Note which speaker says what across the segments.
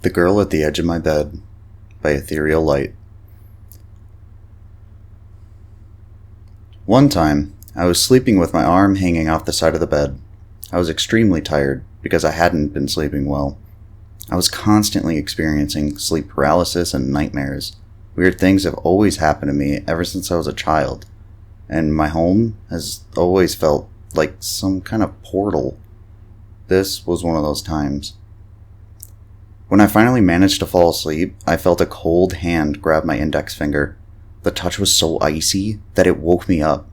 Speaker 1: The Girl at the Edge of My Bed by Ethereal Light. One time, I was sleeping with my arm hanging off the side of the bed. I was extremely tired because I hadn't been sleeping well. I was constantly experiencing sleep paralysis and nightmares. Weird things have always happened to me ever since I was a child, and my home has always felt like some kind of portal. This was one of those times. When I finally managed to fall asleep, I felt a cold hand grab my index finger. The touch was so icy that it woke me up.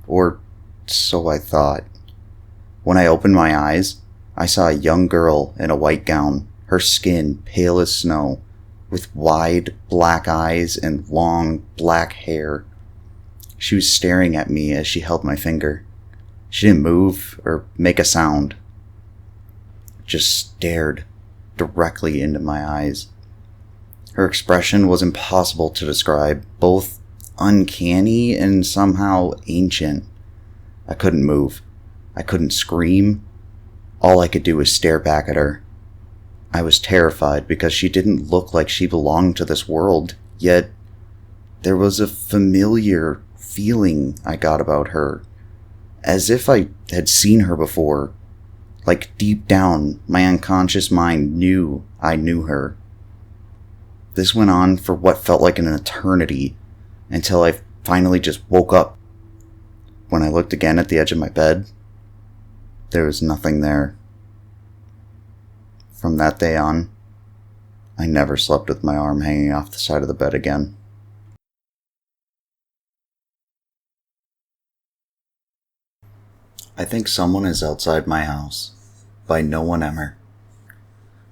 Speaker 1: Or so I thought. When I opened my eyes, I saw a young girl in a white gown, her skin pale as snow, with wide black eyes and long black hair. She was staring at me as she held my finger. She didn't move or make a sound. Just stared directly into my eyes. Her expression was impossible to describe, both uncanny and somehow ancient. I couldn't move. I couldn't scream. All I could do was stare back at her. I was terrified because she didn't look like she belonged to this world, yet there was a familiar feeling I got about her, as if I had seen her before. Like deep down, my unconscious mind knew I knew her. This went on for what felt like an eternity, until I finally just woke up. When I looked again at the edge of my bed, there was nothing there. From that day on, I never slept with my arm hanging off the side of the bed again. I Think Someone Is Outside My House by No One Emmer.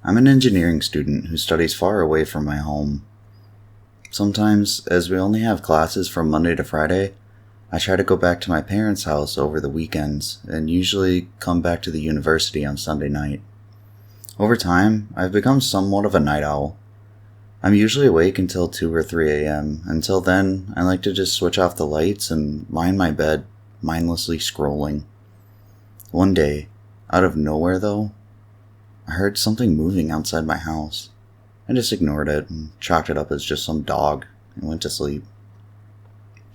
Speaker 1: I'm an engineering student who studies far away from my home. Sometimes, as we only have classes from Monday to Friday, I try to go back to my parents' house over the weekends and usually come back to the university on Sunday night. Over time, I've become somewhat of a night owl. I'm usually awake until 2 or 3 a.m. Until then, I like to just switch off the lights and lie in my bed, mindlessly scrolling. One day, out of nowhere though, I heard something moving outside my house. I just ignored it and chalked it up as just some dog and went to sleep.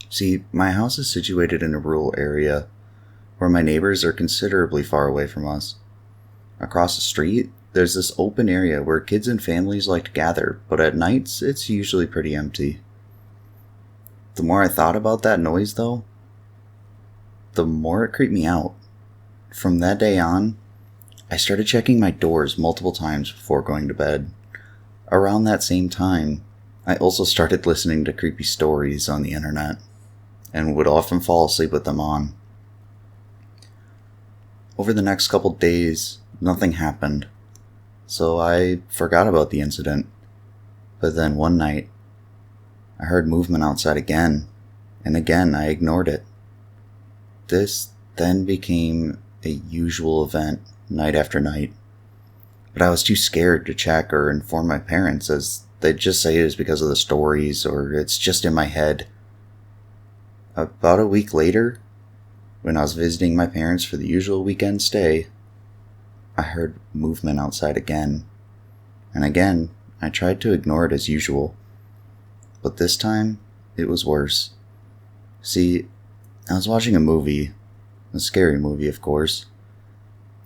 Speaker 1: See, my house is situated in a rural area where my neighbors are considerably far away from us. Across the street, there's this open area where kids and families like to gather, but at nights it's usually pretty empty. The more I thought about that noise though, the more it creeped me out. From that day on, I started checking my doors multiple times before going to bed. Around that same time, I also started listening to creepy stories on the internet, and would often fall asleep with them on. Over the next couple days, nothing happened, so I forgot about the incident. But then one night, I heard movement outside again, and again I ignored it. This then became a usual event night after night, but I was too scared to check or inform my parents, as they'd just say it was because of the stories or it's just in my head. About a week later, when I was visiting my parents for the usual weekend stay, I heard movement outside again, and again I tried to ignore it as usual, but this time it was worse. See, I was watching a movie, a scary movie of course,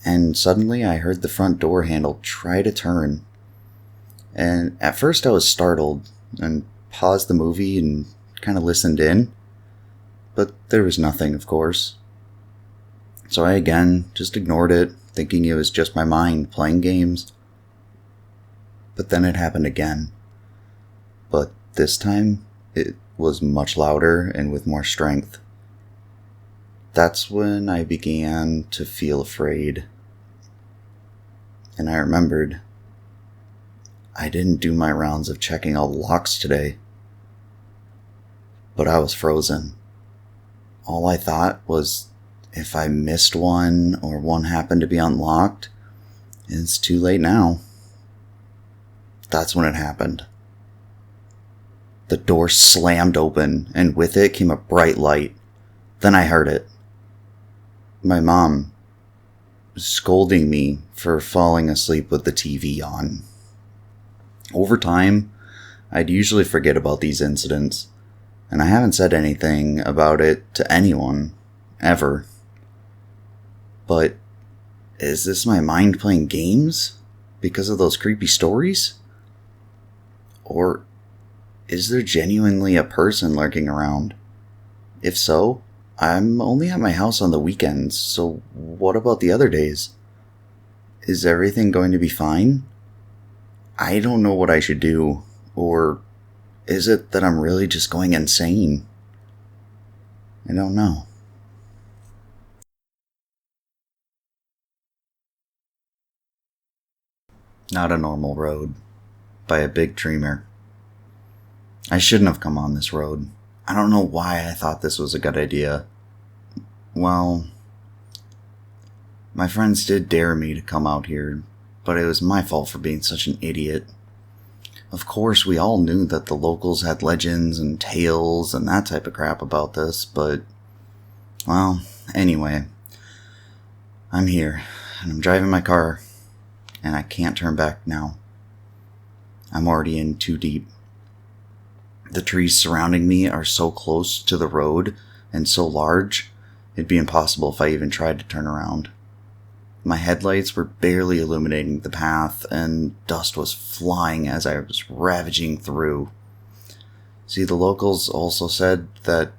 Speaker 1: and suddenly I heard the front door handle try to turn. And at first I was startled and paused the movie and kind of listened in, but there was nothing, of course. So I again just ignored it, thinking it was just my mind playing games. But then it happened again. But this time it was much louder and with more strength. That's when I began to feel afraid. And I remembered, I didn't do my rounds of checking all the locks today. But I was frozen. All I thought was, if I missed one or one happened to be unlocked, it's too late now. That's when it happened. The door slammed open, and with it came a bright light. Then I heard it. My mom scolding me for falling asleep with the TV on. Over time, I'd usually forget about these incidents, and I haven't said anything about it to anyone, ever. But is this my mind playing games because of those creepy stories? Or is there genuinely a person lurking around? If so, I'm only at my house on the weekends, so what about the other days? Is everything going to be fine? I don't know what I should do, or is it that I'm really just going insane? I don't know. Not a Normal Road by A Big Dreamer. I shouldn't have come on this road. I don't know why I thought this was a good idea. Well, my friends did dare me to come out here, but it was my fault for being such an idiot. Of course, we all knew that the locals had legends and tales and that type of crap about this, but, well, anyway, I'm here, and I'm driving my car, and I can't turn back now. I'm already in too deep. The trees surrounding me are so close to the road and so large, it'd be impossible if I even tried to turn around. My headlights were barely illuminating the path, and dust was flying as I was ravaging through. See, the locals also said that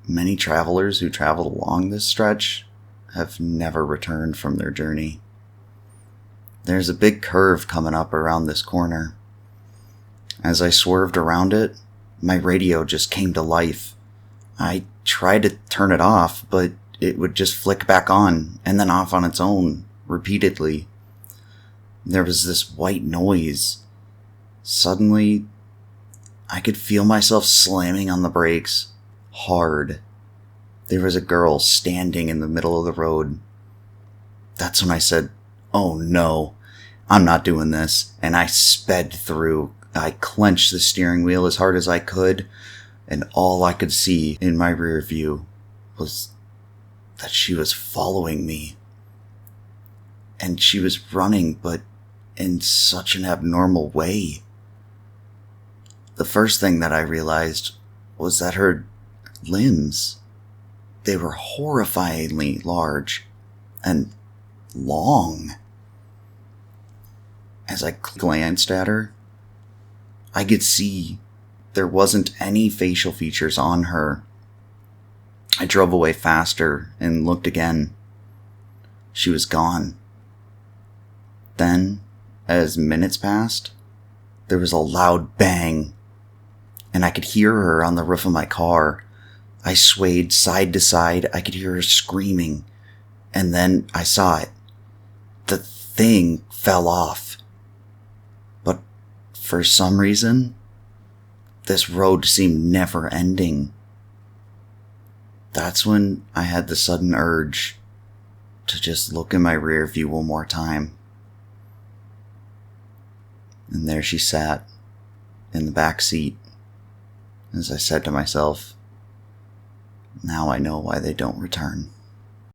Speaker 1: many travelers who traveled along this stretch have never returned from their journey. There's a big curve coming up around this corner. As I swerved around it, my radio just came to life. I tried to turn it off, but it would just flick back on and then off on its own, repeatedly. There was this white noise. Suddenly, I could feel myself slamming on the brakes, hard. There was a girl standing in the middle of the road. That's when I said, "Oh no, I'm not doing this," and I sped through. I clenched the steering wheel as hard as I could, and all I could see in my rear view was that she was following me. And she was running, but in such an abnormal way. The first thing that I realized was that her limbs, they were horrifyingly large and long. As I glanced at her, I could see there wasn't any facial features on her. I drove away faster and looked again. She was gone. Then, as minutes passed, there was a loud bang, and I could hear her on the roof of my car. I swayed side to side. I could hear her screaming, and then I saw it. The thing fell off. But for some reason, this road seemed never ending. That's when I had the sudden urge to just look in my rear view one more time. And there she sat, in the back seat, as I said to myself, now I know why they don't return.